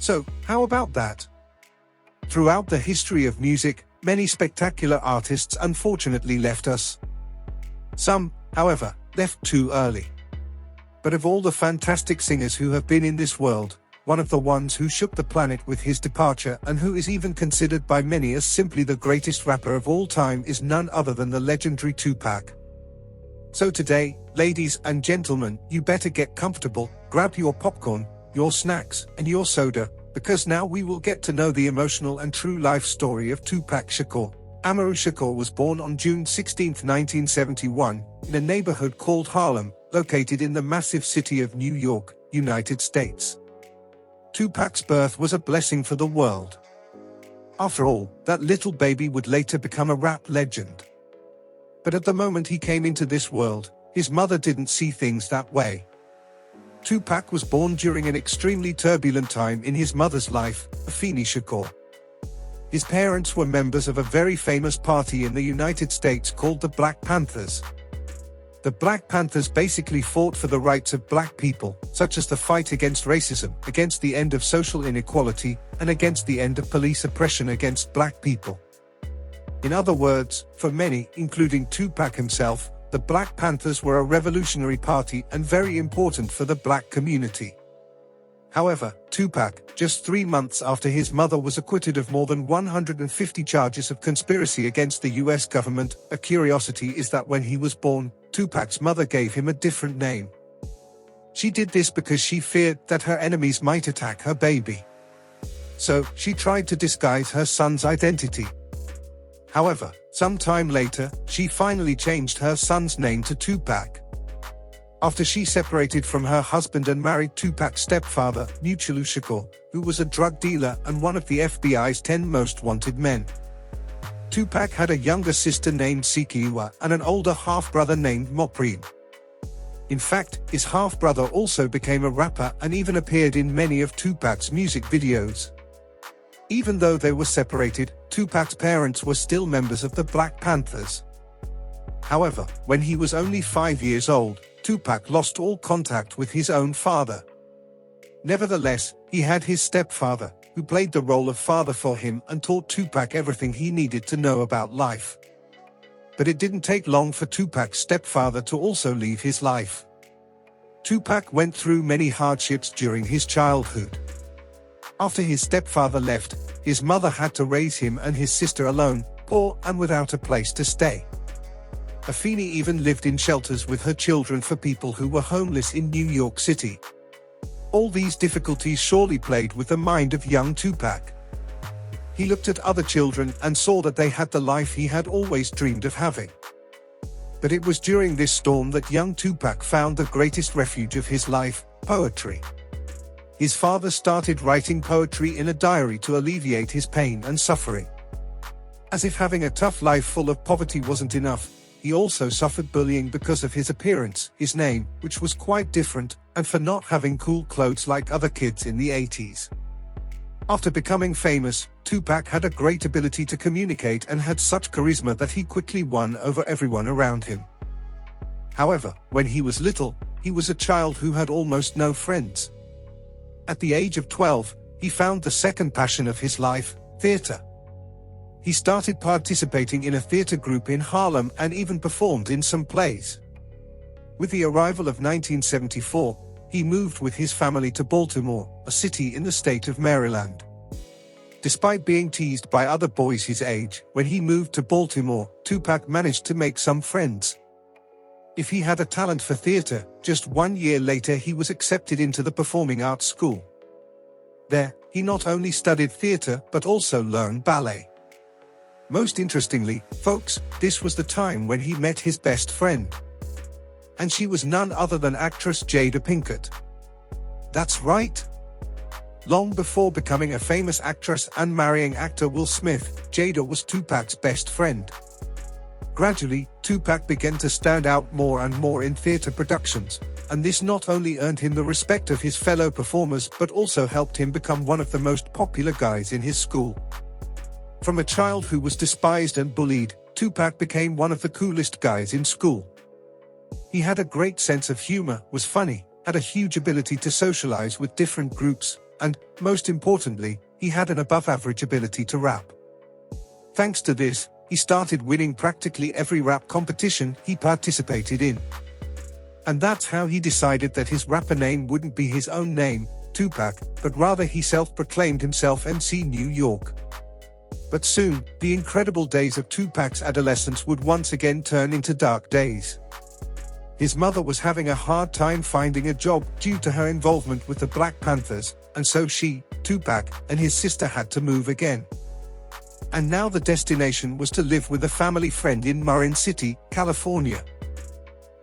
So, how about that? Throughout the history of music, many spectacular artists unfortunately left us. Some, however, left too early. But of all the fantastic singers who have been in this world, one of the ones who shook the planet with his departure and who is even considered by many as simply the greatest rapper of all time is none other than the legendary Tupac. So today, ladies and gentlemen, you better get comfortable, grab your popcorn, your snacks, and your soda, because now we will get to know the emotional and true life story of Tupac Shakur. Amaru Shakur was born on June 16, 1971, in a neighborhood called Harlem, located in the massive city of New York, United States. Tupac's birth was a blessing for the world. After all, that little baby would later become a rap legend. But at the moment he came into this world, his mother didn't see things that way. Tupac was born during an extremely turbulent time in his mother's life, Afeni Shakur. His parents were members of a very famous party in the United States called the Black Panthers. The Black Panthers basically fought for the rights of black people, such as the fight against racism, against the end of social inequality, and against the end of police oppression against black people. In other words, for many, including Tupac himself, the Black Panthers were a revolutionary party and very important for the black community. However, Tupac, just 3 months after his mother was acquitted of more than 150 charges of conspiracy against the US government, a curiosity is that when he was born, Tupac's mother gave him a different name. She did this because she feared that her enemies might attack her baby. So, she tried to disguise her son's identity. However, some time later, she finally changed her son's name to Tupac. After she separated from her husband and married Tupac's stepfather, Notorious Shakur, who was a drug dealer and one of the FBI's 10 most wanted men. Tupac had a younger sister named Sekiwa and an older half-brother named Mopreme. In fact, his half-brother also became a rapper and even appeared in many of Tupac's music videos. Even though they were separated, Tupac's parents were still members of the Black Panthers. However, when he was only 5 years old, Tupac lost all contact with his own father. Nevertheless, he had his stepfather, who played the role of father for him and taught Tupac everything he needed to know about life. But it didn't take long for Tupac's stepfather to also leave his life. Tupac went through many hardships during his childhood. After his stepfather left, his mother had to raise him and his sister alone, poor and without a place to stay. Afeni even lived in shelters with her children for people who were homeless in New York City. All these difficulties surely played with the mind of young Tupac. He looked at other children and saw that they had the life he had always dreamed of having. But it was during this storm that young Tupac found the greatest refuge of his life, poetry. His father started writing poetry in a diary to alleviate his pain and suffering. As if having a tough life full of poverty wasn't enough, he also suffered bullying because of his appearance, his name, which was quite different, and for not having cool clothes like other kids in the 80s. After becoming famous, Tupac had a great ability to communicate and had such charisma that he quickly won over everyone around him. However, when he was little, he was a child who had almost no friends. At the age of 12, he found the second passion of his life, theater. He started participating in a theater group in Harlem and even performed in some plays. With the arrival of 1974, he moved with his family to Baltimore, a city in the state of Maryland. Despite being teased by other boys his age, when he moved to Baltimore, Tupac managed to make some friends. If he had a talent for theater, just 1 year later he was accepted into the performing arts school. There, he not only studied theater but also learned ballet. Most interestingly, folks, this was the time when he met his best friend. And she was none other than actress Jada Pinkett. That's right. Long before becoming a famous actress and marrying actor Will Smith, Jada was Tupac's best friend. Gradually, Tupac began to stand out more and more in theater productions, and this not only earned him the respect of his fellow performers but also helped him become one of the most popular guys in his school. From a child who was despised and bullied, Tupac became one of the coolest guys in school. He had a great sense of humor, was funny, had a huge ability to socialize with different groups, and, most importantly, he had an above-average ability to rap. Thanks to this, he started winning practically every rap competition he participated in. And that's how he decided that his rapper name wouldn't be his own name, Tupac, but rather he self-proclaimed himself MC New York. But soon, the incredible days of Tupac's adolescence would once again turn into dark days. His mother was having a hard time finding a job due to her involvement with the Black Panthers, and so she, Tupac, and his sister had to move again. And now the destination was to live with a family friend in Marin City, California.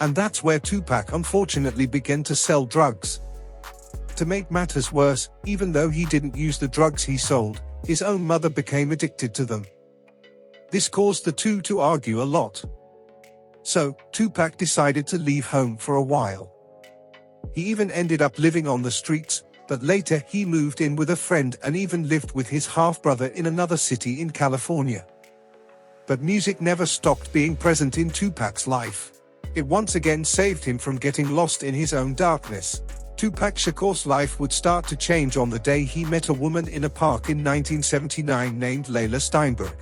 And that's where Tupac unfortunately began to sell drugs. To make matters worse, even though he didn't use the drugs he sold, his own mother became addicted to them. This caused the two to argue a lot. So, Tupac decided to leave home for a while. He even ended up living on the streets, but later he moved in with a friend and even lived with his half-brother in another city in California. But music never stopped being present in Tupac's life. It once again saved him from getting lost in his own darkness. Tupac Shakur's life would start to change on the day he met a woman in a park in 1979 named Layla Steinberg.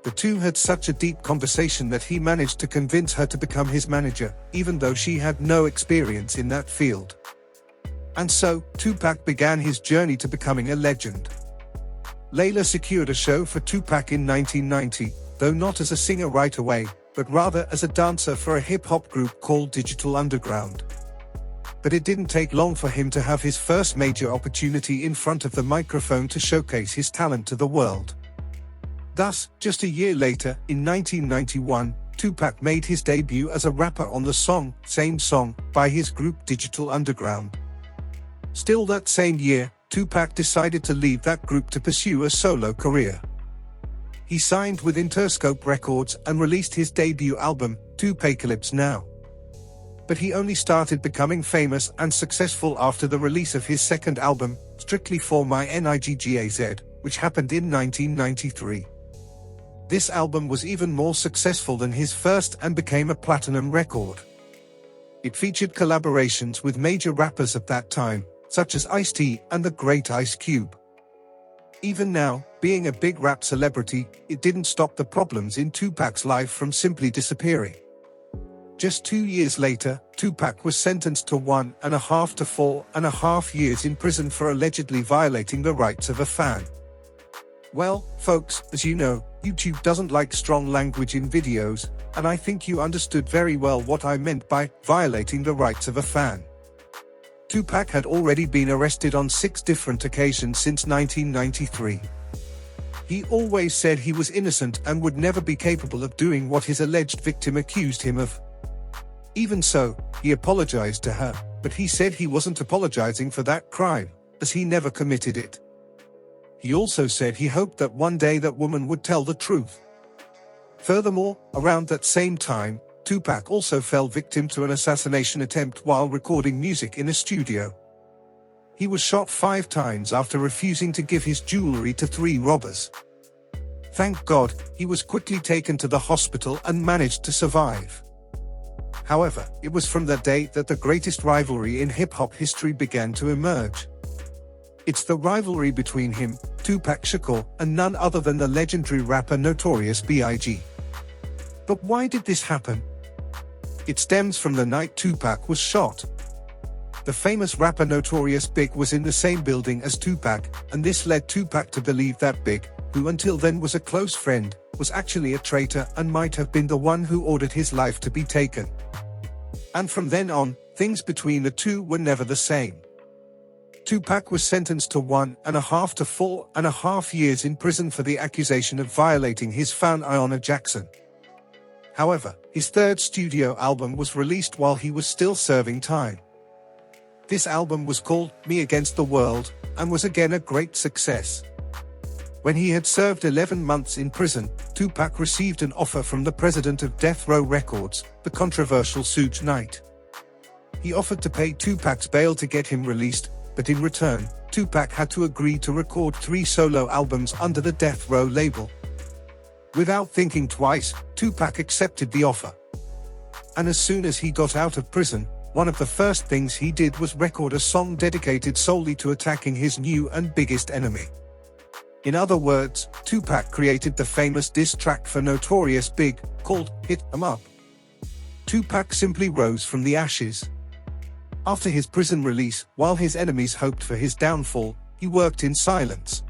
The two had such a deep conversation that he managed to convince her to become his manager, even though she had no experience in that field. And so, Tupac began his journey to becoming a legend. Layla secured a show for Tupac in 1990, though not as a singer right away, but rather as a dancer for a hip-hop group called Digital Underground. But it didn't take long for him to have his first major opportunity in front of the microphone to showcase his talent to the world. Thus, just a year later, in 1991, Tupac made his debut as a rapper on the song, Same Song, by his group Digital Underground. Still that same year, Tupac decided to leave that group to pursue a solo career. He signed with Interscope Records and released his debut album, Tupacalypse Now. But he only started becoming famous and successful after the release of his second album, Strictly for My Niggaz, which happened in 1993. This album was even more successful than his first and became a platinum record. It featured collaborations with major rappers of that time, such as Ice-T and the Great Ice Cube. Even now, being a big rap celebrity, it didn't stop the problems in Tupac's life from simply disappearing. Just 2 years later, Tupac was sentenced to 1.5 to 4.5 years in prison for allegedly violating the rights of a fan. Well, folks, as you know, YouTube doesn't like strong language in videos, and I think you understood very well what I meant by violating the rights of a fan. Tupac had already been arrested on 6 different occasions since 1993. He always said he was innocent and would never be capable of doing what his alleged victim accused him of. Even so, he apologized to her, but he said he wasn't apologizing for that crime, as he never committed it. He also said he hoped that one day that woman would tell the truth. Furthermore, around that same time, Tupac also fell victim to an assassination attempt while recording music in a studio. He was shot 5 times after refusing to give his jewelry to 3 robbers. Thank God, he was quickly taken to the hospital and managed to survive. However, it was from that day that the greatest rivalry in hip-hop history began to emerge. It's the rivalry between him, Tupac Shakur, and none other than the legendary rapper Notorious B.I.G. But why did this happen? It stems from the night Tupac was shot. The famous rapper Notorious B.I.G. was in the same building as Tupac, and this led Tupac to believe that B.I.G., who until then was a close friend, was actually a traitor and might have been the one who ordered his life to be taken. And from then on, things between the two were never the same. Tupac was sentenced to 1.5 to 4.5 years in prison for the accusation of violating his fan Ayanna Jackson. However, his third studio album was released while he was still serving time. This album was called Me Against the World, and was again a great success. When he had served 11 months in prison, Tupac received an offer from the president of Death Row Records, the controversial Suge Knight. He offered to pay Tupac's bail to get him released, but in return, Tupac had to agree to record 3 solo albums under the Death Row label. Without thinking twice, Tupac accepted the offer. And as soon as he got out of prison, one of the first things he did was record a song dedicated solely to attacking his new and biggest enemy. In other words, Tupac created the famous diss track for Notorious B.I.G, called Hit 'Em Up. Tupac simply rose from the ashes. After his prison release, while his enemies hoped for his downfall, he worked in silence.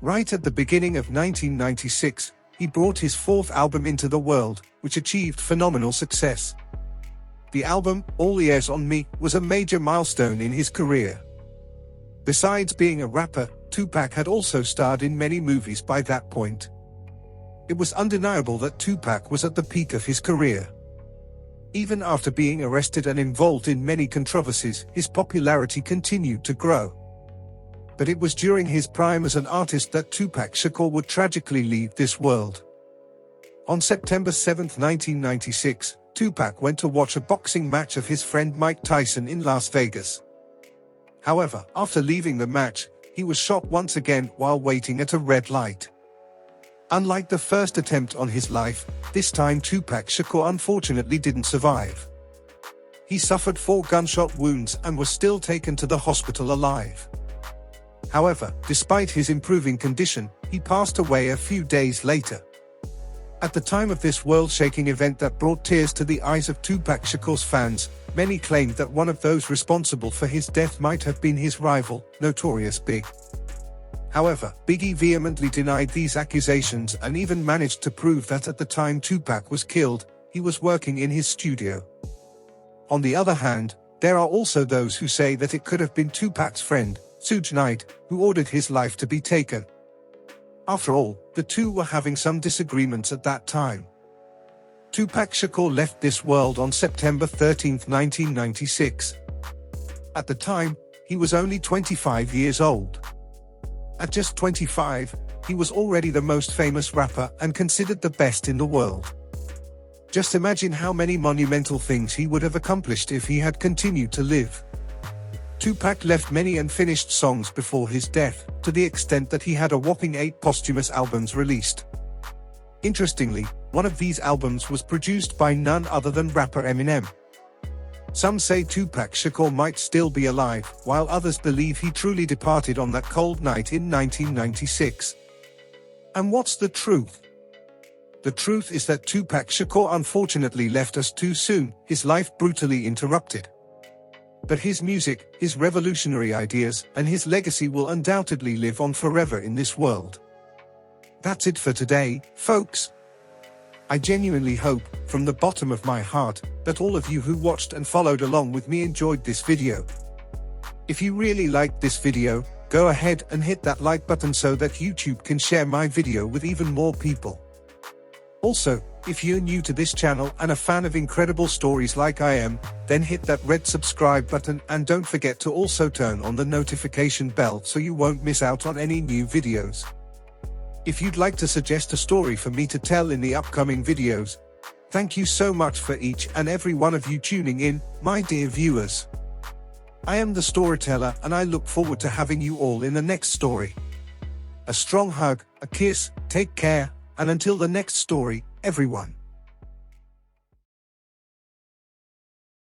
Right at the beginning of 1996, he brought his fourth album into the world, which achieved phenomenal success. The album, All Eyes on Me, was a major milestone in his career. Besides being a rapper, Tupac had also starred in many movies by that point. It was undeniable that Tupac was at the peak of his career. Even after being arrested and involved in many controversies, his popularity continued to grow. But it was during his prime as an artist that Tupac Shakur would tragically leave this world. On September 7, 1996, Tupac went to watch a boxing match of his friend Mike Tyson in Las Vegas. However, after leaving the match, he was shot once again while waiting at a red light. Unlike the first attempt on his life, this time Tupac Shakur unfortunately didn't survive. He suffered 4 gunshot wounds and was still taken to the hospital alive. However, despite his improving condition, he passed away a few days later. At the time of this world-shaking event that brought tears to the eyes of Tupac Shakur's fans, many claimed that one of those responsible for his death might have been his rival, Notorious B.I.G. However, Biggie vehemently denied these accusations and even managed to prove that at the time Tupac was killed, he was working in his studio. On the other hand, there are also those who say that it could have been Tupac's friend, Suge Knight, who ordered his life to be taken. After all, the two were having some disagreements at that time. Tupac Shakur left this world on September 13, 1996. At the time, he was only 25 years old. At just 25, he was already the most famous rapper and considered the best in the world. Just imagine how many monumental things he would have accomplished if he had continued to live. Tupac left many unfinished songs before his death, to the extent that he had a whopping 8 posthumous albums released. Interestingly, one of these albums was produced by none other than rapper Eminem. Some say Tupac Shakur might still be alive, while others believe he truly departed on that cold night in 1996. And what's the truth? The truth is that Tupac Shakur unfortunately left us too soon, his life brutally interrupted. But his music, his revolutionary ideas, and his legacy will undoubtedly live on forever in this world. That's it for today, folks. I genuinely hope, from the bottom of my heart, that all of you who watched and followed along with me enjoyed this video. If you really liked this video, go ahead and hit that like button so that YouTube can share my video with even more people. Also, if you're new to this channel and a fan of incredible stories like I am, then hit that red subscribe button and don't forget to also turn on the notification bell so you won't miss out on any new videos. If you'd like to suggest a story for me to tell in the upcoming videos, thank you so much for each and every one of you tuning in, my dear viewers. I am the storyteller and I look forward to having you all in the next story. A strong hug, a kiss, take care, and until the next story, everyone.